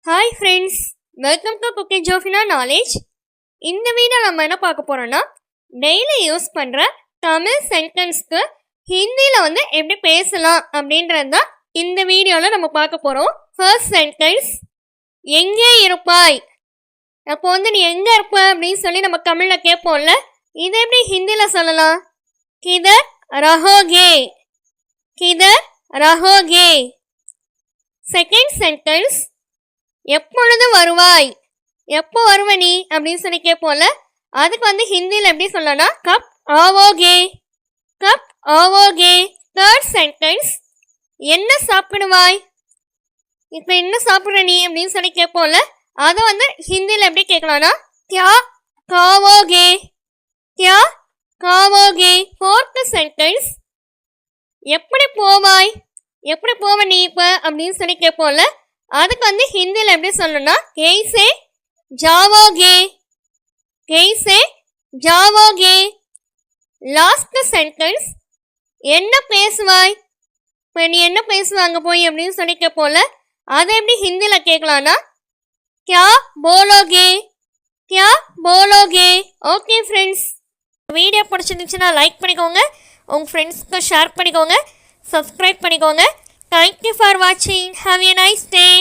Hi friends, welcome to Kutty Jofina Knowledge. இந்த video நம்ம என்ன பார்க்க போறோம்னா டெய்லி யூஸ் பண்ற தமிழ் சென்டென்ஸ்க்கு ஹிந்தில எப்படி பேசலாம் அப்படின்றது தான் இந்த வீடியோல நம்ம பார்க்க போறோம். ஃபர்ஸ்ட் சென்டென்ஸ், எங்கே இருப்பாய். அப்போ நீ எங்க இருப்ப அப்படின்னு சொல்லி நம்ம தமிழ்ல கேட்போம்ல, இதை எப்படி ஹிந்தில சொல்லலாம்? கிதர் ரஹோகே, கிதர் ரஹோகே. செகண்ட் சென்டென்ஸ், எப்பொழுது வருவாய், எப்போ வருவ நீ அப்படின்னு சொல்லி கேட்போம்ல, அதுக்கு ஹிந்தியில் எப்படி சொல்லனா கப் ஆவோகே, கப் ஆவோகே. தேர்ட் சென்டென்ஸ், என்ன சாப்பிடுவாய், இப்போ என்ன சாப்பிட்ற நீ அப்படின்னு சொல்லி கேட்போம்ல, அதை ஹிந்தியில் எப்படி கேட்கலாம்னா கியா காவோகே, கியா காவோகே. ஃபோர்த் சென்டென்ஸ், எப்படி போவாய், எப்படி போவ நீ இப்போ அப்படின்னு சொல்லி கேட்போம்ல, அதுக்கு ஹிந்தியில் எப்படி சொல்லணும்னா கேசே ஜாவோகே, கேசே ஜாவோகே. லாஸ்ட் சென்டென்ஸ், என்ன பேசுவாய், இப்போ நீ என்ன பேசுவாங்க போய் அப்படின்னு சொல்லி கேட்போம்ல, அதை எப்படி ஹிந்தியில் கேட்கலான்னா கியா போலோகே, கியா போலோகே. ஓகே ஃப்ரெண்ட்ஸ், வீடியோ பிடிச்சிருந்துச்சுன்னா லைக் பண்ணிக்கோங்க, உங்கள் ஃப்ரெண்ட்ஸ்க்கு ஷேர் பண்ணிக்கோங்க, சப்ஸ்கிரைப் பண்ணிக்கோங்க. Thank you for watching. Have a nice day.